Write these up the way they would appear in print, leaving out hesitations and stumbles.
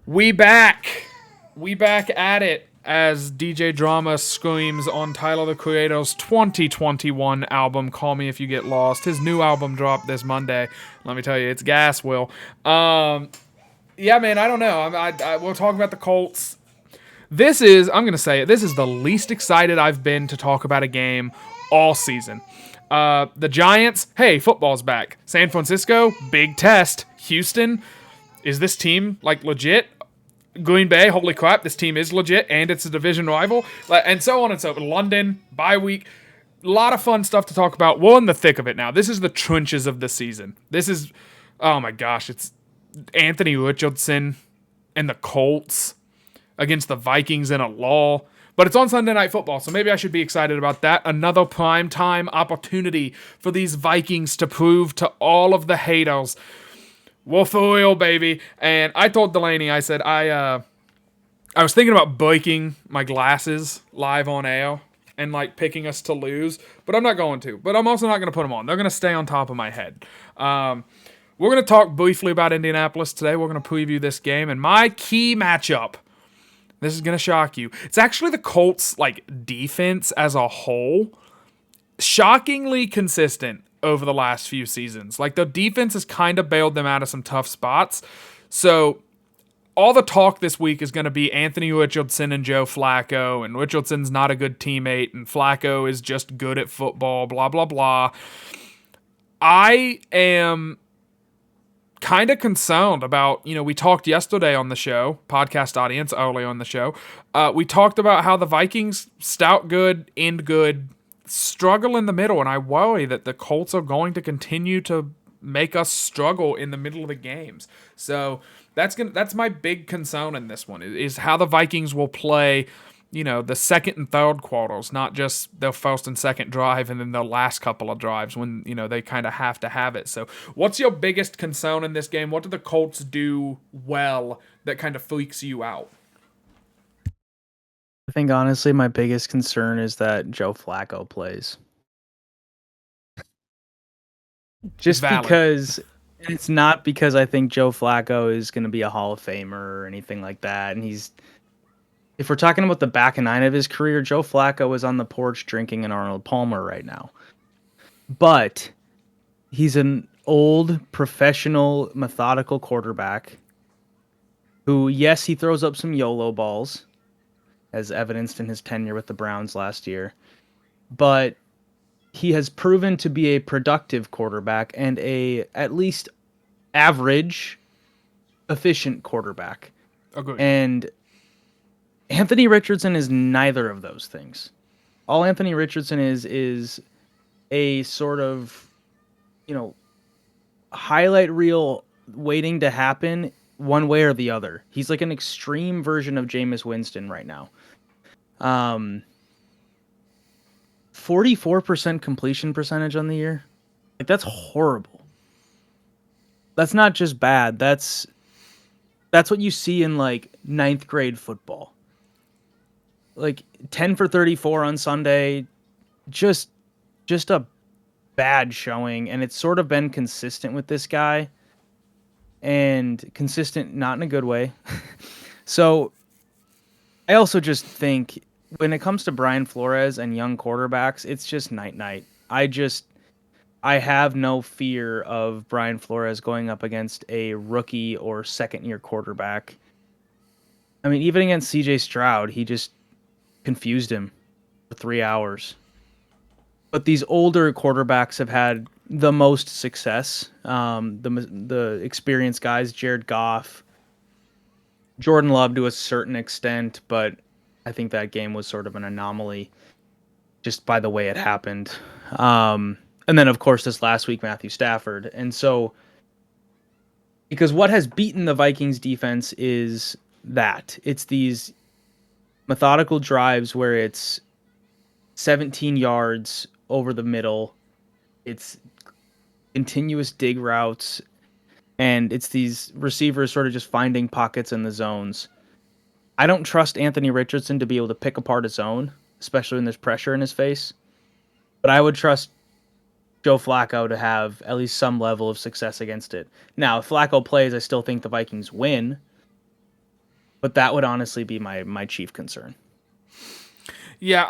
We back. We back at it as DJ Drama screams on Tyler the Creator's 2021 album, Call Me If You Get Lost. His new album dropped this Monday. Let me tell you, it's gas, Will. Yeah, man, I don't know. We'll talk about the Colts. I'm going to say it, this is the least excited I've been to talk about a game all season. The Giants, hey, football's back. San Francisco, big test. Houston, is this team like legit? Green Bay, holy crap, this team is legit and it's a division rival, and so on and so forth. London, bye week, a lot of fun stuff to talk about. We're in the thick of it now. This is the trenches of the season. This is, oh my gosh, it's Anthony Richardson and the Colts against the Vikings in a lull. But it's on Sunday Night Football, so maybe I should be excited about that. Another prime time opportunity for these Vikings to prove to all of the haters, well, for real, baby. And I told Delaney, I said, I was thinking about breaking my glasses live on air and like picking us to lose, but I'm not going to. But I'm also not going to put them on. They're going to stay on top of my head. We're going to talk briefly about Indianapolis today. We're going to preview this game and my key matchup. This is going to shock you. It's actually the Colts like defense as a whole. Shockingly consistent over the last few seasons. Like, the defense has kind of bailed them out of some tough spots. So all the talk this week is going to be Anthony Richardson and Joe Flacco, and Richardson's not a good teammate, and Flacco is just good at football, blah, blah, blah. I am kind of concerned about, we talked yesterday on the show, podcast audience, early on the show, we talked about how the Vikings, stout good, end good, struggle in the middle, and I worry that the Colts are going to continue to make us struggle in the middle of the games. So that's my big concern in this one is how the Vikings will play, the second and third quarters, not just their first and second drive and then their last couple of drives when, they kind of have to have it. So what's your biggest concern in this game? What do the Colts do well that kind of freaks you out? I think honestly my biggest concern is that Joe Flacco plays. Just Valid. because it's not because I think Joe Flacco is going to be a Hall of Famer or anything like that. And if we're talking about the back nine of his career, Joe Flacco is on the porch drinking an Arnold Palmer right now. But he's an old, professional, methodical quarterback who, yes, he throws up some YOLO balls, as evidenced in his tenure with the Browns last year. But he has proven to be a productive quarterback and a at least average, efficient quarterback. Agreed. And Anthony Richardson is neither of those things. All Anthony Richardson is a sort of, highlight reel waiting to happen one way or the other. He's like an extreme version of Jameis Winston right now. 44% completion percentage on the year. Like, that's horrible. That's not just bad. That's what you see in like ninth grade football. Like 10 for 34 on Sunday, just a bad showing, and it's sort of been consistent with this guy, and consistent not in a good way. So I also just think when it comes to Brian Flores and young quarterbacks, it's just night. I have no fear of Brian Flores going up against a rookie or second year quarterback. I mean, even against CJ Stroud, he just confused him for 3 hours. But these older quarterbacks have had the most success. The experienced guys, Jared Goff, Jordan Love to a certain extent, but I think that game was sort of an anomaly just by the way it happened. And then, of course, this last week, Matthew Stafford. And so, because what has beaten the Vikings defense is that it's these methodical drives where it's 17 yards over the middle. It's continuous dig routes, and it's these receivers sort of just finding pockets in the zones. I don't trust Anthony Richardson to be able to pick apart a zone, especially when there's pressure in his face. But I would trust Joe Flacco to have at least some level of success against it. Now, if Flacco plays, I still think the Vikings win. But that would honestly be my chief concern. Yeah,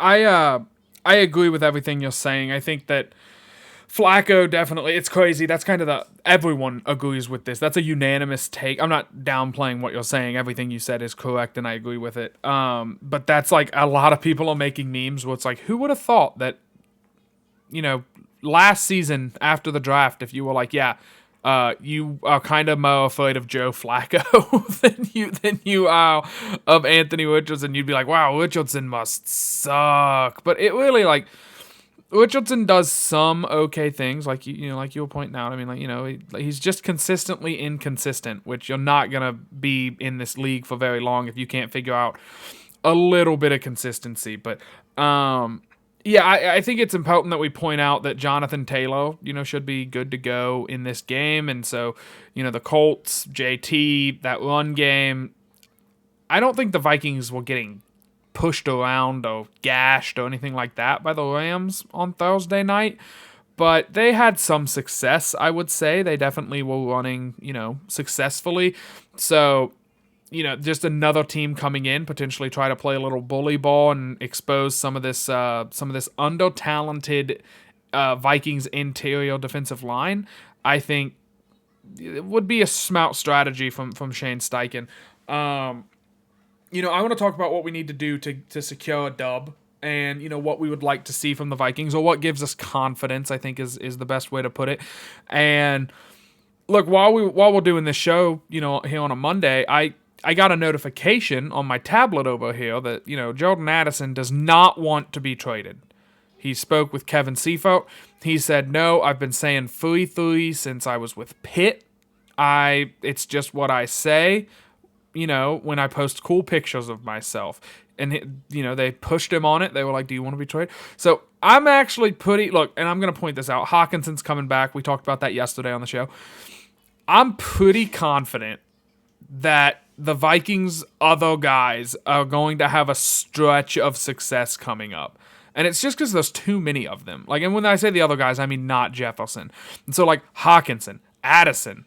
I agree with everything you're saying. I think that Flacco definitely. It's crazy. That's kind of everyone agrees with this. That's a unanimous take. I'm not downplaying what you're saying. Everything you said is correct, and I agree with it. But that's like a lot of people are making memes where it's like, who would have thought that, last season after the draft, if you were like, yeah, you are kind of more afraid of Joe Flacco than you are of Anthony Richardson, you'd be like, wow, Richardson must suck. But it really like. Richardson does some okay things, like like you were pointing out. I mean, he's just consistently inconsistent, which you're not gonna be in this league for very long if you can't figure out a little bit of consistency. But yeah, I think it's important that we point out that Jonathan Taylor, should be good to go in this game, and so the Colts, JT, that run game. I don't think the Vikings were getting pushed around or gashed or anything like that by the Rams on Thursday night, but they had some success, I would say. They definitely were running, successfully. So, just another team coming in, potentially try to play a little bully ball and expose some of this under-talented Vikings interior defensive line. I think it would be a smart strategy from Shane Steichen. I want to talk about what we need to do to secure a dub and, what we would like to see from the Vikings, or what gives us confidence, I think is the best way to put it. And look, while we're doing this show, here on a Monday, I got a notification on my tablet over here that, Jordan Addison does not want to be traded. He spoke with Kevin Seifert. He said, no, I've been saying 3-3 since I was with Pitt. It's just what I say. When I post cool pictures of myself. And, they pushed him on it. They were like, do you want to be traded? So I'm actually look, and I'm going to point this out. Hawkinson's coming back. We talked about that yesterday on the show. I'm pretty confident that the Vikings' other guys are going to have a stretch of success coming up. And it's just because there's too many of them. Like, and when I say the other guys, I mean not Jefferson. And so, like, Hawkinson, Addison,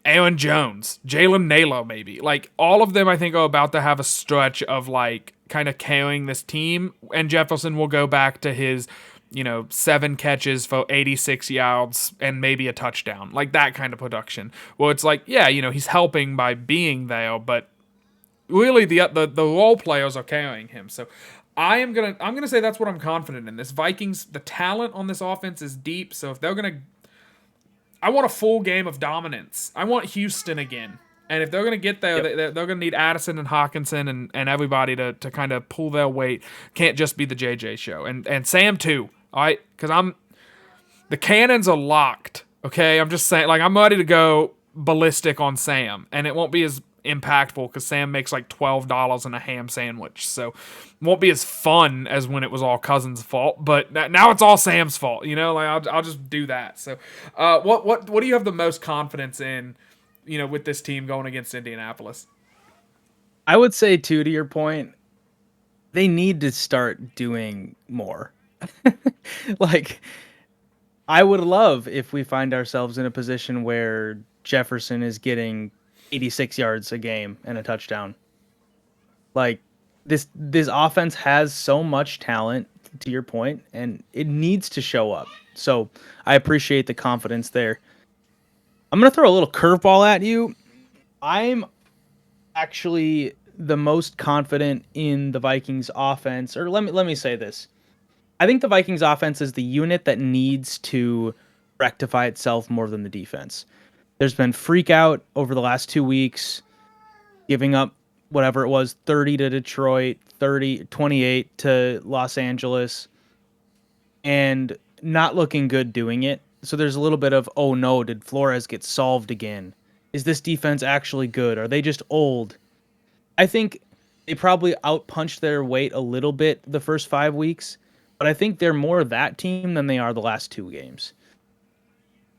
Aaron Jones, Jalen Naylor, maybe. Like, all of them, I think, are about to have a stretch of, like, kind of carrying this team. And Jefferson will go back to his, 7 catches for 86 yards and maybe a touchdown. Like, that kind of production. Well, it's like, yeah, he's helping by being there, but really the role players are carrying him. So I'm gonna say that's what I'm confident in. This Vikings, the talent on this offense is deep, so if they're gonna, I want a full game of dominance. I want Houston again. And if they're going to get there, they're going to need Addison and Hawkinson and everybody to kind of pull their weight. Can't just be the JJ show. And Sam, too. All right? Because the cannons are locked. Okay? I'm just saying, like, I'm ready to go ballistic on Sam. And it won't be as impactful because Sam makes like $12 in a ham sandwich. So it won't be as fun as when it was all Cousins' fault. But now it's all Sam's fault. Like I'll just do that. So what do you have the most confidence in, with this team going against Indianapolis? I would say, too, to your point, they need to start doing more. Like, I would love if we find ourselves in a position where Jefferson is getting 86 yards a game and a touchdown. Like, this offense has so much talent, to your point, and it needs to show up. So I appreciate the confidence there. I'm going to throw a little curveball at you. I'm actually the most confident in the Vikings offense, or let me say this. I think the Vikings offense is the unit that needs to rectify itself more than the defense. There's been freak out over the last 2 weeks, giving up whatever it was, 30 to Detroit, 28 to Los Angeles, and not looking good doing it. So there's a little bit of, oh no, did Flores get solved again? Is this defense actually good? Are they just old? I think they probably outpunched their weight a little bit the first 5 weeks, but I think they're more that team than they are the last 2 games.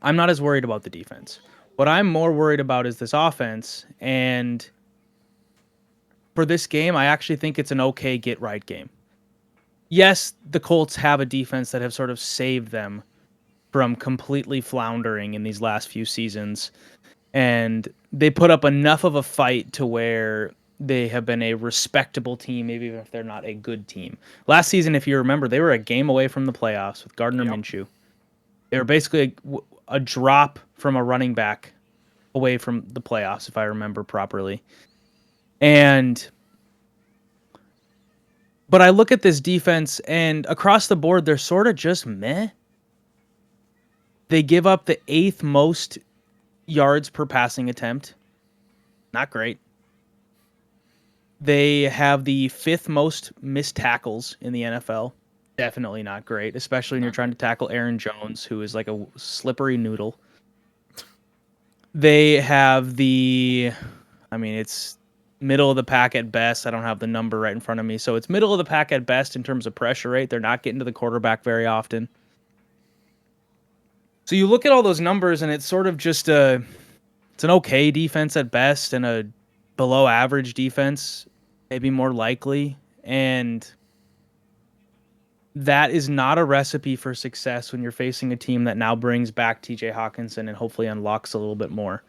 I'm not as worried about the defense. What I'm more worried about is this offense, and for this game, I actually think it's an okay get-right game. Yes, the Colts have a defense that have sort of saved them from completely floundering in these last few seasons, and they put up enough of a fight to where they have been a respectable team, maybe even if they're not a good team. Last season, if you remember, they were a game away from the playoffs with Gardner Yep. Minshew. They were basically a drop from a running back away from the playoffs, if I remember properly. But I look at this defense, and across the board, they're sort of just meh. They give up the 8th most yards per passing attempt. Not great. They have the 5th most missed tackles in the NFL. Definitely not great, especially when you're trying to tackle Aaron Jones, who is like a slippery noodle. They have it's middle of the pack at best. I don't have the number right in front of me. So it's middle of the pack at best in terms of pressure rate. They're not getting to the quarterback very often. So you look at all those numbers, and it's sort of just it's an okay defense at best and a below average defense, maybe more likely. And that is not a recipe for success when you're facing a team that now brings back TJ Hawkinson and hopefully unlocks a little bit more.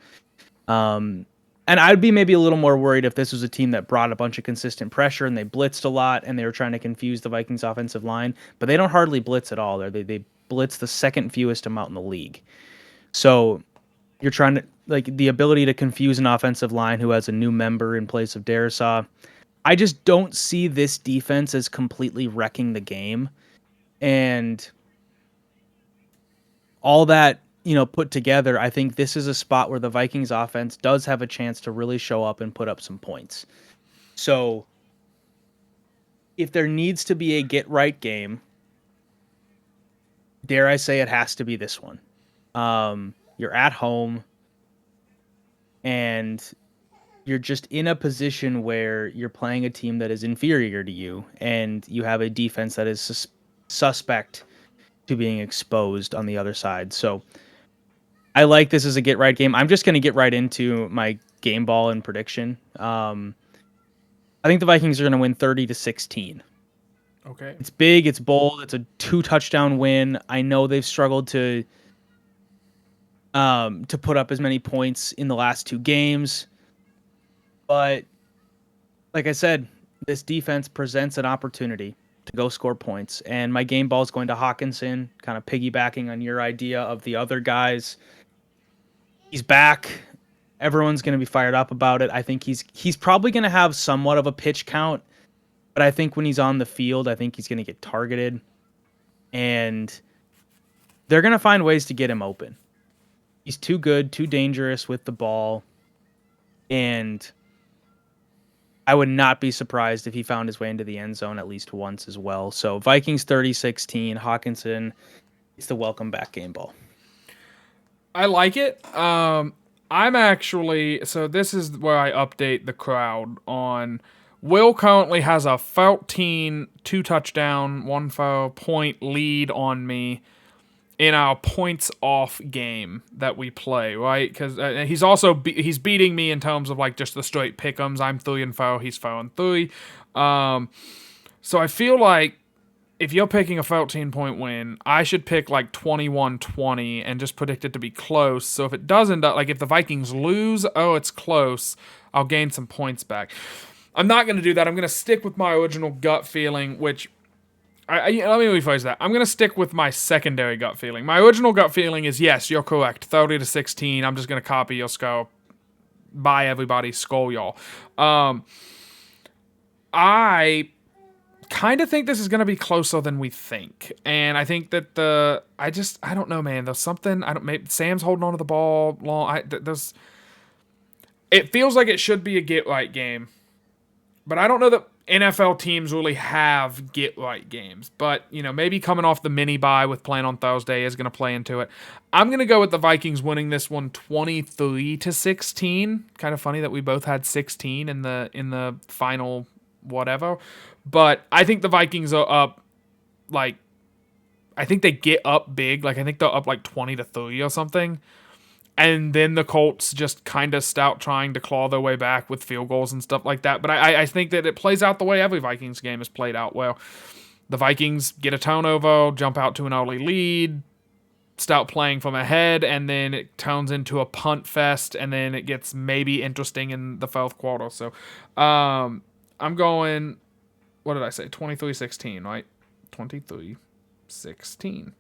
And I'd be maybe a little more worried if this was a team that brought a bunch of consistent pressure and they blitzed a lot and they were trying to confuse the Vikings offensive line, but they don't hardly blitz at all. They blitz the second fewest amount in the league. So you're trying to, like, the ability to confuse an offensive line who has a new member in place of Darisaw. I just don't see this defense as completely wrecking the game. And all that, put together, I think this is a spot where the Vikings offense does have a chance to really show up and put up some points. So if there needs to be a get-right game, dare I say it has to be this one. You're at home, and you're just in a position where you're playing a team that is inferior to you, and you have a defense that is suspect to being exposed on the other side. So I like this as a get-right game. I'm just going to get right into my game ball and prediction. I think the Vikings are going to win 30-16. Okay. It's big, it's bold, it's a 2-touchdown win. I know they've struggled to put up as many points in the last 2 games. But like I said, this defense presents an opportunity to go score points. And my game ball is going to Hawkinson, kind of piggybacking on your idea of the other guys. He's back. Everyone's going to be fired up about it. I think he's probably going to have somewhat of a pitch count, but I think when he's on the field, I think he's going to get targeted. And they're going to find ways to get him open. He's too good, too dangerous with the ball. And I would not be surprised if he found his way into the end zone at least once as well. So Vikings 30-16, Hawkinson, it's the welcome back game ball. I like it. I'm actually, so this is where I update the crowd on. Will currently has a 14 2-touchdown, 1-point lead on me in our points off game that we play, right? Because he's also he's beating me in terms of like just the straight pick'ems. I'm 3-4, he's 4-3. So I feel like if you're picking a 14-point win, I should pick like 21-20 and just predict it to be close. So if it doesn't, like if the Vikings lose, it's close, I'll gain some points back. I'm not going to do that. I'm going to stick with my original gut feeling, which let me rephrase that. I'm going to stick with my secondary gut feeling. My original gut feeling is, yes, you're correct. 30-16. I'm just going to copy your score. Bye, everybody. Skull y'all. I kind of think this is going to be closer than we think. And I think that I don't know, man. There's something, maybe Sam's holding on to the ball long. It feels like it should be a get-right game. But I don't know that NFL teams really have get-right games. But, maybe coming off the mini-bye with playing on Thursday is going to play into it. I'm going to go with the Vikings winning this one 23-16. Kind of funny that we both had 16 in the final whatever. But I think the Vikings are up, I think they get up big. I think they're up 20-3 or something. And then the Colts just kind of stout trying to claw their way back with field goals and stuff like that. But I think that it plays out the way every Vikings game is played out. Well, the Vikings get a turnover, jump out to an early lead, start playing from ahead, and then it turns into a punt fest, and then it gets maybe interesting in the fourth quarter. So I'm going, what did I say? 23-16, right? 23-16.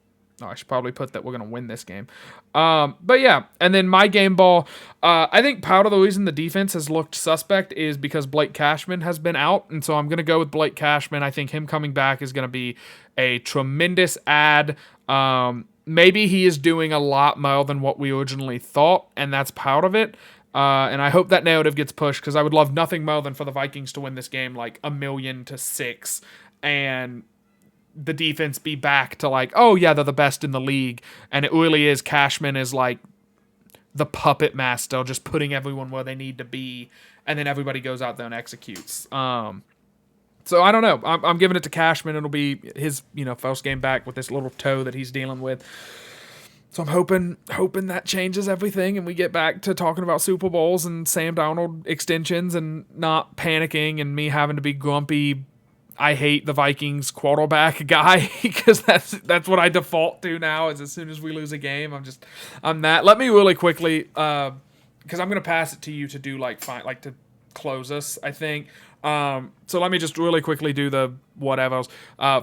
Oh, I should probably put that we're going to win this game. But yeah, and then my game ball, I think part of the reason the defense has looked suspect is because Blake Cashman has been out, and so I'm going to go with Blake Cashman. I think him coming back is going to be a tremendous add. Maybe he is doing a lot more than what we originally thought, and that's part of it. And I hope that narrative gets pushed, because I would love nothing more than for the Vikings to win this game like 1,000,000-6, and the defense be back to like, oh yeah, they're the best in the league. And it really is, Cashman is like the puppet master, just putting everyone where they need to be, and then everybody goes out there and executes. So I don't know. I'm giving it to Cashman. It'll be his, first game back with this little toe that he's dealing with. So I'm hoping that changes everything, and we get back to talking about Super Bowls and Sam Darnold extensions, and not panicking and me having to be grumpy, I hate the Vikings quarterback guy, because that's what I default to now. Is as soon as we lose a game, I'm that. Let me really quickly, because I'm gonna pass it to you to do to close us, I think. So let me just really quickly do the whatevers.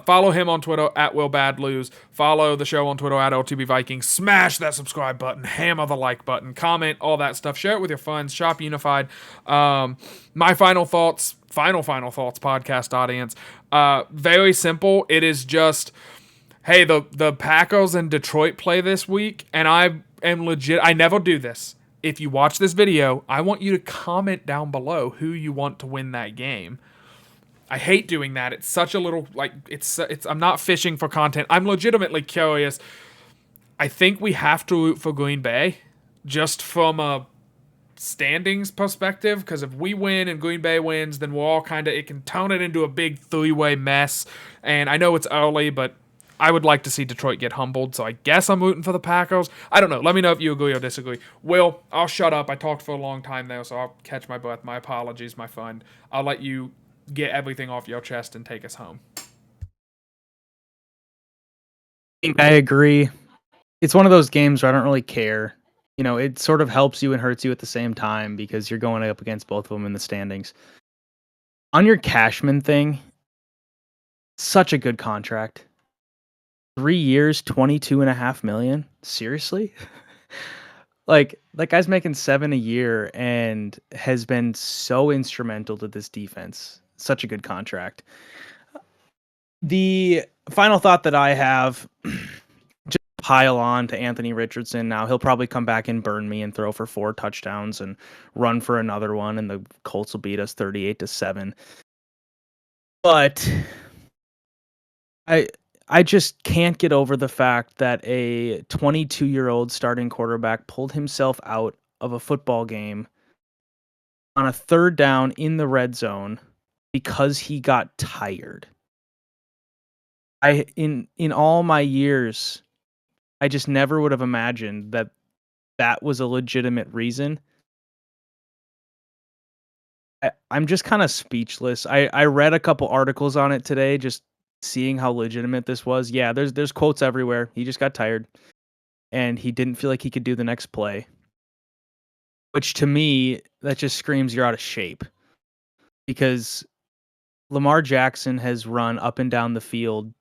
Follow him on Twitter at WillBadLose. Follow the show on Twitter at LTB Vikings. Smash that subscribe button. Hammer the like button. Comment, all that stuff. Share it with your friends. Shop Unified. My final thoughts podcast audience. Very simple. It is just, hey, the Packers and Detroit play this week, and I am legit. I never do this. If you watch this video, I want you to comment down below who you want to win that game. I hate doing that. It's such a little, it's I'm not fishing for content. I'm legitimately curious. I think we have to root for Green Bay, just from a standings perspective, because if we win and Green Bay wins, then we're all it can turn it into a big three-way mess. And I know it's early, but I would like to see Detroit get humbled, so I guess I'm rooting for the Packers. I don't know. Let me know if you agree or disagree. Will, I'll shut up. I talked for a long time there, so I'll catch my breath. My apologies, my friend. I'll let you get everything off your chest and take us home. I agree. It's one of those games where I don't really care. It sort of helps you and hurts you at the same time, because you're going up against both of them in the standings. On your Cashman thing, such a good contract. 3 years, $22.5 million. Seriously? Like, that guy's making $7 million a year and has been so instrumental to this defense. Such a good contract. The final thought that I have, just pile on to Anthony Richardson. Now he'll probably come back and burn me and throw for 4 touchdowns and run for another one, and the Colts will beat us 38-7. But I just can't get over the fact that a 22-year-old starting quarterback pulled himself out of a football game on a 3rd down in the red zone because he got tired. In all my years, I just never would have imagined that was a legitimate reason. I'm just kind of speechless. I read a couple articles on it today, just seeing how legitimate this was. Yeah, there's quotes everywhere. He just got tired, and he didn't feel like he could do the next play. Which to me, that just screams you're out of shape. Because Lamar Jackson has run up and down the field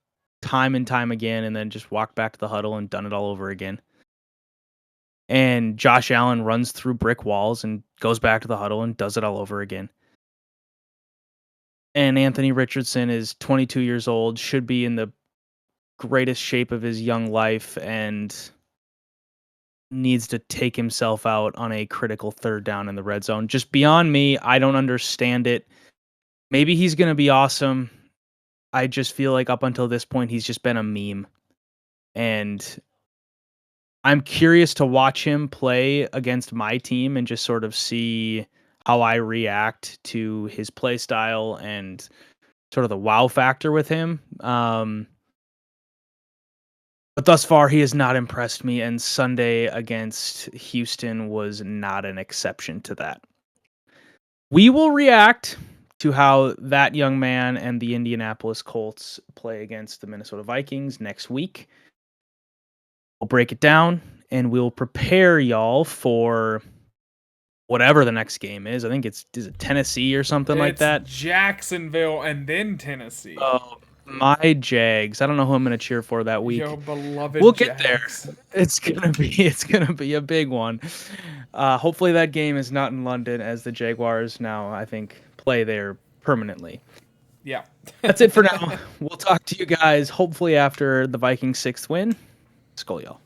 time and time again, and then just walked back to the huddle and done it all over again. And Josh Allen runs through brick walls and goes back to the huddle and does it all over again. And Anthony Richardson is 22 years old, should be in the greatest shape of his young life, and needs to take himself out on a critical 3rd down in the red zone. Just beyond me. I don't understand it. Maybe he's going to be awesome. I just feel like up until this point, he's just been a meme. And I'm curious to watch him play against my team and just sort of see how I react to his play style and sort of the wow factor with him. But thus far, he has not impressed me, and Sunday against Houston was not an exception to that. We will react to how that young man and the Indianapolis Colts play against the Minnesota Vikings next week. We'll break it down and we'll prepare y'all for whatever the next game is. I think is it Tennessee or something like It's that? Jacksonville and then Tennessee. Oh, my Jags. I don't know who I'm going to cheer for that week. Yo, beloved We'll get there. Jags. It's gonna be a big one. Hopefully that game is not in London, as the Jaguars now I think play there permanently. Yeah. That's it for now. We'll talk to you guys hopefully after the Vikings' 6th win. Skol, y'all.